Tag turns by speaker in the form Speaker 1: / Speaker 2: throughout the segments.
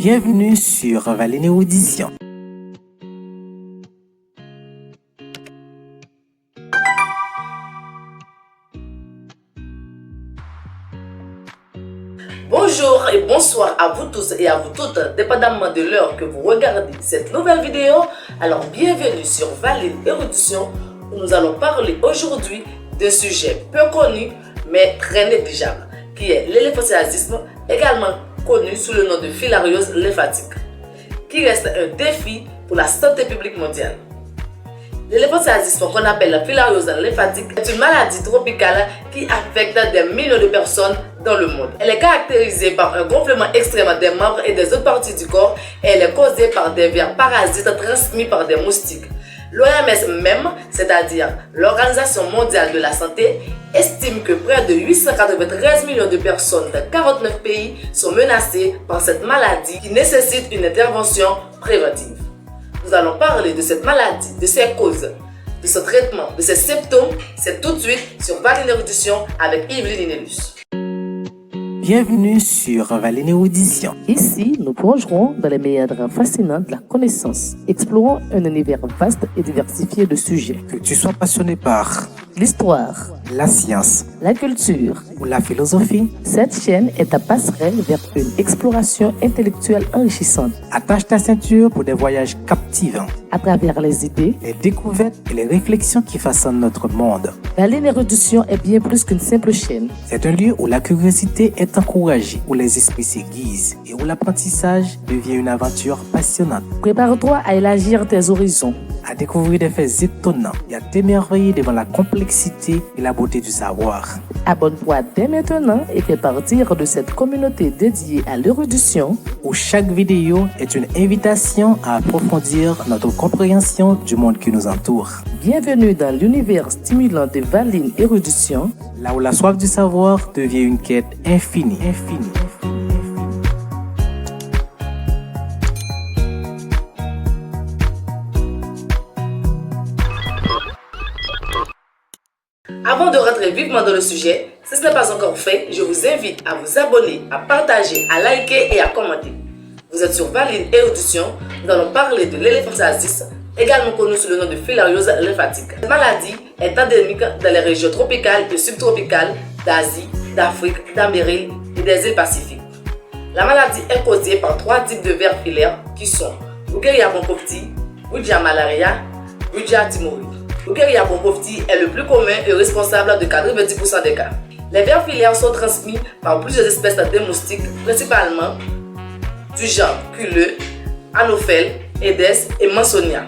Speaker 1: Bienvenue sur Valine Audition.
Speaker 2: Bonjour et bonsoir à vous tous et à vous toutes, dépendamment de l'heure que vous regardez cette nouvelle vidéo. Alors bienvenue sur Valine Érudition où nous allons parler aujourd'hui d'un sujet peu connu mais très négligeable qui est l'éléphantiasis, également connu sous le nom de filariose lymphatique, qui reste un défi pour la santé publique mondiale. L'éléphantiasis, qu'on appelle la filariose lymphatique, est une maladie tropicale qui affecte des millions de personnes dans le monde. Elle est caractérisée par un gonflement extrême des membres et des autres parties du corps et elle est causée par des vers parasites transmis par des moustiques. L'OMS même, c'est-à-dire l'Organisation mondiale de la santé, estime que près de 893 millions de personnes dans 49 pays sont menacées par cette maladie qui nécessite une intervention préventive. Nous allons parler de cette maladie, de ses causes, de son traitement, de ses symptômes. C'est tout de suite sur Valine Érudition avec Yveline Inellus.
Speaker 1: Bienvenue sur Valine Audition.
Speaker 3: Ici, nous plongerons dans les méandres fascinants de la connaissance, explorons un univers vaste et diversifié de sujets.
Speaker 1: Que tu sois passionné par
Speaker 3: L'histoire,
Speaker 1: la science
Speaker 3: la culture,
Speaker 1: ou la philosophie,
Speaker 3: cette chaîne est ta passerelle vers une exploration intellectuelle enrichissante.
Speaker 1: attache ta ceinture pour des voyages captivants,
Speaker 3: À travers les idées,
Speaker 1: les découvertes et les réflexions qui façonnent notre monde.
Speaker 3: Valine Érudition est bien plus qu'une simple chaîne.
Speaker 1: C'est un lieu où la curiosité est encouragée, où les esprits s'aiguisent et où l'apprentissage devient une aventure passionnante.
Speaker 3: Prépare-toi à élargir tes horizons.
Speaker 1: À découvrir des faits étonnants et à t'émerveiller devant la complexité et la beauté du savoir.
Speaker 3: Abonne-toi dès maintenant et fais partir de cette communauté dédiée à l'érudition.
Speaker 1: Où chaque vidéo est une invitation à approfondir notre compréhension du monde qui nous entoure.
Speaker 3: Bienvenue dans l'univers stimulant de Valine Érudition.
Speaker 1: Là où la soif du savoir devient une quête infinie.
Speaker 2: Avant de rentrer vivement dans le sujet, si ce n'est pas encore fait, je vous invite à vous abonner, à partager, à liker et à commenter. Vous êtes sur Valine Érudition, nous allons parler de l'éléphantiasis, également connu sous le nom de filariose lymphatique. Cette maladie est endémique dans les régions tropicales et subtropicales d'Asie, d'Afrique, d'Amérique et des îles Pacifiques. La maladie est causée par 3 types de vers filaires qui sont Bugeria bonpofti, Bugia malaria, Bugia timori. Bugeria bonpofti est le plus commun et responsable de 90% des cas. Les vers filaires sont transmis par plusieurs espèces de moustiques, principalement du genre Culeux, Anophèle, Aedes et Mansonia.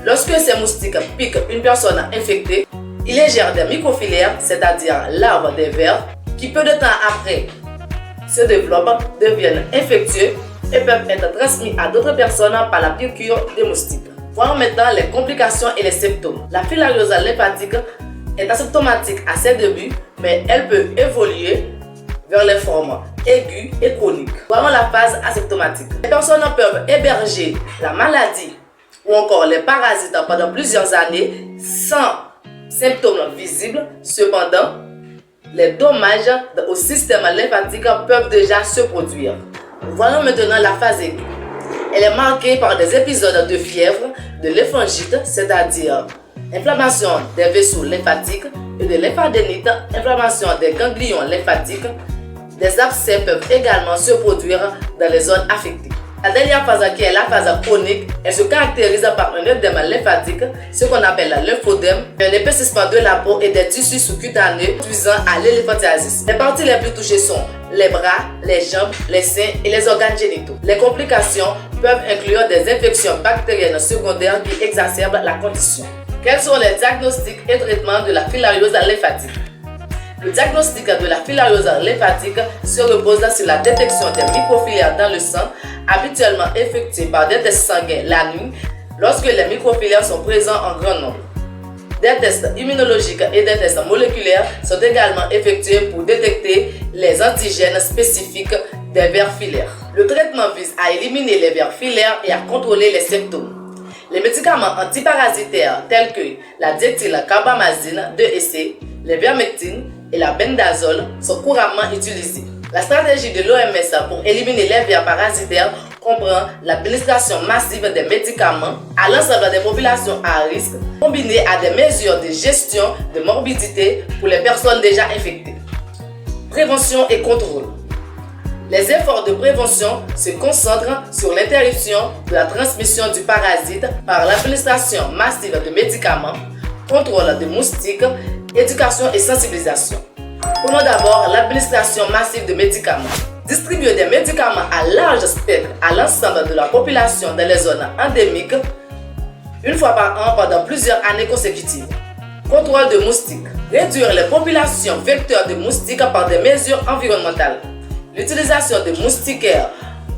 Speaker 2: Lorsque ces moustiques piquent une personne infectée, ils ingèrent des microfilaires, c'est-à-dire larves des vers, qui peu de temps après se développent, deviennent infectieux et peuvent être transmis à d'autres personnes par la piqûre des moustiques. Voyons maintenant les complications et les symptômes. La filariose lymphatique est asymptomatique à ses débuts, mais elle peut évoluer vers les formes aiguës et chroniques. Voyons la phase asymptomatique. Les personnes peuvent héberger la maladie ou encore les parasites pendant plusieurs années sans symptômes visibles. Cependant, les dommages au système lymphatique peuvent déjà se produire. Voyons maintenant la phase aiguë. Elle est marquée par des épisodes de fièvre, de lymphangite, c'est-à-dire inflammation des vaisseaux lymphatiques, et de lymphadénite, inflammation des ganglions lymphatiques. Des abcès peuvent également se produire dans les zones affectées. La dernière phase qui est la phase chronique, elle se caractérise par un œdème lymphatique, ce qu'on appelle la lymphodème, un épaississement de la peau et des tissus sous-cutanés conduisant à l'éléphantiasis. Les parties les plus touchées sont les bras, les jambes, les seins et les organes génitaux. Les complications peuvent inclure des infections bactériennes secondaires qui exacerbent la condition. Quels sont les diagnostics et traitements de la filariose lymphatique? Le diagnostic de la filariose lymphatique se repose sur la détection des microfilaires dans le sang, habituellement effectuée par des tests sanguins la nuit lorsque les microfilaires sont présents en grand nombre. Des tests immunologiques et des tests moléculaires sont également effectués pour détecter les antigènes spécifiques des vers filaires. Le traitement vise à éliminer les vers filaires et à contrôler les symptômes. Les médicaments antiparasitaires tels que la diéthylcarbamazine 2 et C, les vermectines et la bendazole sont couramment utilisés. La stratégie de l'OMS pour éliminer les vers parasitaires comprend l'administration massive des médicaments à l'ensemble des populations à risque, combinée à des mesures de gestion de morbidité pour les personnes déjà infectées. Prévention et contrôle. Les efforts de prévention se concentrent sur l'interruption de la transmission du parasite par l'administration massive de médicaments, contrôle des moustiques, éducation et sensibilisation. Prenons d'abord l'administration massive de médicaments. Distribuer des médicaments à large spectre à l'ensemble de la population dans les zones endémiques une fois par an pendant plusieurs années consécutives. Contrôle de moustiques. Réduire les populations vecteurs de moustiques par des mesures environnementales. L'utilisation de moustiquaires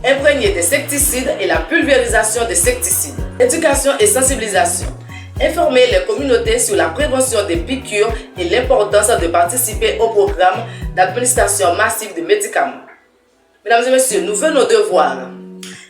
Speaker 2: imprégnés d'insecticides et la pulvérisation des insecticides. Éducation et sensibilisation. Informer les communautés sur la prévention des piqûres et l'importance de participer au programme d'administration massive de médicaments. Mesdames et messieurs, nous venons de voir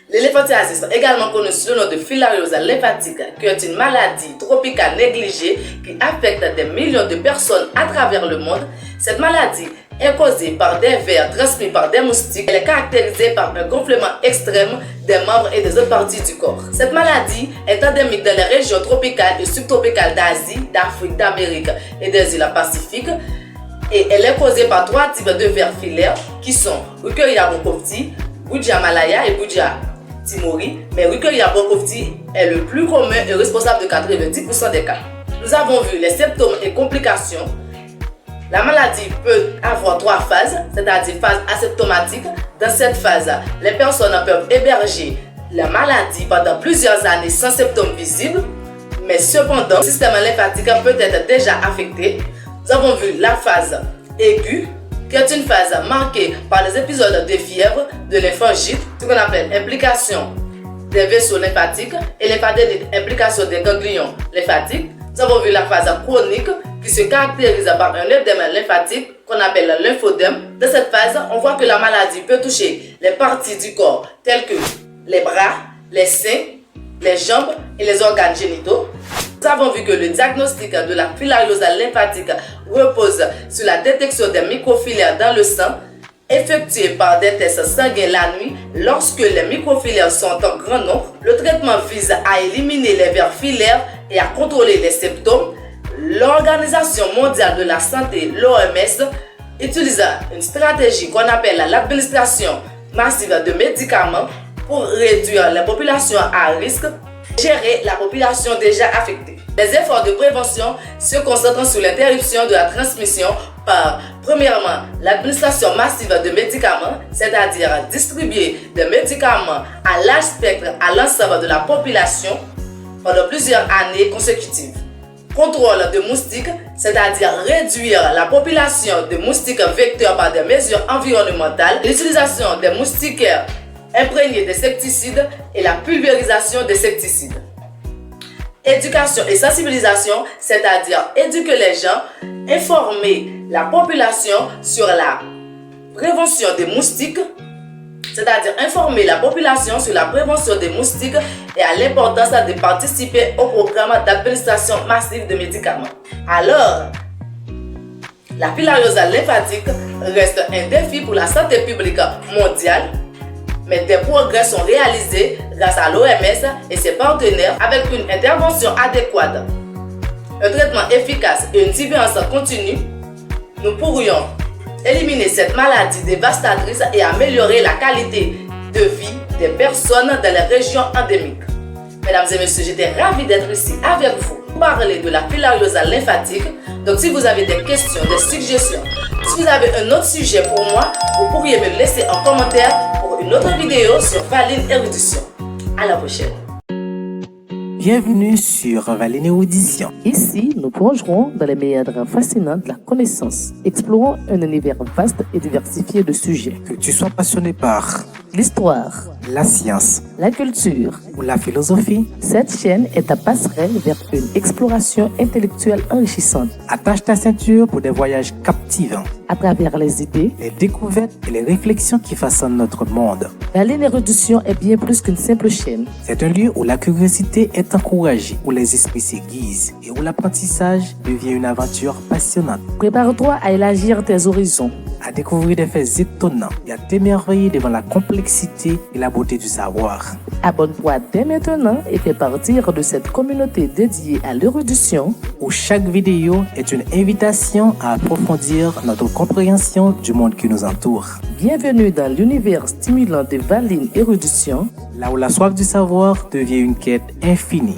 Speaker 2: l'éléphantiasis, également connue sous le nom de filariose lymphatique, qui est une maladie tropicale négligée qui affecte des millions de personnes à travers le monde. Cette maladie est causée par des vers transmis par des moustiques. Elle est caractérisée par un gonflement extrême des membres et des autres parties du corps. Cette maladie est endémique dans les régions tropicales et subtropicales d'Asie, d'Afrique, d'Amérique et des îles Pacifiques. Et elle est causée par 3 types de vers filaires qui sont Rickeria bronchovti, Buddhia malaya et Buddhia timori. Mais Rickeria bronchovti est le plus commun et responsable de 90% des cas. Nous avons vu les symptômes et complications. La maladie peut avoir 3 phases, c'est-à-dire phase asymptomatique. Dans cette phase, les personnes peuvent héberger la maladie pendant plusieurs années sans symptômes visibles, mais cependant, le système lymphatique peut être déjà affecté. Nous avons vu la phase aiguë, qui est une phase marquée par les épisodes de fièvre, de lymphangite, ce qu'on appelle implication des vaisseaux lymphatiques, et lymphadenite, implication des ganglions lymphatiques. Nous avons vu la phase chronique, qui se caractérise par un œdème lymphatique qu'on appelle le lymphodème. Dans cette phase, on voit que la maladie peut toucher les parties du corps telles que les bras, les seins, les jambes et les organes génitaux. Nous avons vu que le diagnostic de la filariose lymphatique repose sur la détection des microfilaires dans le sang, effectuée par des tests sanguins la nuit lorsque les microfilaires sont en grand nombre. Le traitement vise à éliminer les vers filaires et à contrôler les symptômes. L'Organisation mondiale de la santé, l'OMS, utilise une stratégie qu'on appelle l'administration massive de médicaments pour réduire les populations à risque, gérer la population déjà affectée. Les efforts de prévention se concentrent sur l'interruption de la transmission par, premièrement, l'administration massive de médicaments, c'est-à-dire distribuer des médicaments à large spectre à l'ensemble de la population pendant plusieurs années consécutives. Contrôle de moustiques, c'est-à-dire réduire la population de moustiques vecteurs par des mesures environnementales, l'utilisation des moustiquaires imprégnés d'insecticides et la pulvérisation d'insecticides. Éducation et sensibilisation, c'est-à-dire éduquer les gens, informer la population sur la prévention des moustiques, c'est-à-dire informer la population sur la prévention des moustiques et à l'importance de participer au programme d'administration massive de médicaments. Alors, la filariose lymphatique reste un défi pour la santé publique mondiale, mais des progrès sont réalisés grâce à l'OMS et ses partenaires avec une intervention adéquate, un traitement efficace et une surveillance continue. Nous pourrions éliminer cette maladie dévastatrice et améliorer la qualité de vie des personnes dans les régions endémiques. Mesdames et messieurs, j'étais ravie d'être ici avec vous pour parler de la filariose lymphatique. Donc si vous avez des questions, des suggestions, si vous avez un autre sujet pour moi, vous pourriez me laisser en commentaire pour une autre vidéo sur Valine Érudition. À la prochaine.
Speaker 1: Bienvenue sur Valine Érudition.
Speaker 3: Ici, nous plongerons dans les méandres fascinants de la connaissance, explorant un univers vaste et diversifié de sujets.
Speaker 1: Que tu sois passionné par
Speaker 3: L'histoire,
Speaker 1: la science
Speaker 3: la culture,
Speaker 1: ou la philosophie,
Speaker 3: cette chaîne est ta passerelle vers une exploration intellectuelle enrichissante
Speaker 1: attache ta ceinture pour des voyages captivants,
Speaker 3: à travers les idées.
Speaker 1: les découvertes et les réflexions qui façonnent notre monde.
Speaker 3: Valine Érudition est bien plus qu'une simple chaîne.
Speaker 1: C'est un lieu où la curiosité est encouragée, où les esprits s'aiguisent et où l'apprentissage devient une aventure passionnante.
Speaker 3: Prépare-toi à élargir tes horizons.
Speaker 1: à découvrir des faits étonnants et à t'émerveiller devant la complexité et la beauté du savoir.
Speaker 3: Abonne-toi dès maintenant et fais partir de cette communauté dédiée à l'érudition
Speaker 1: où chaque vidéo est une invitation à approfondir notre compréhension du monde qui nous entoure.
Speaker 3: Bienvenue dans l'univers stimulant de Valine Érudition,
Speaker 1: là où la soif du savoir devient une quête infinie.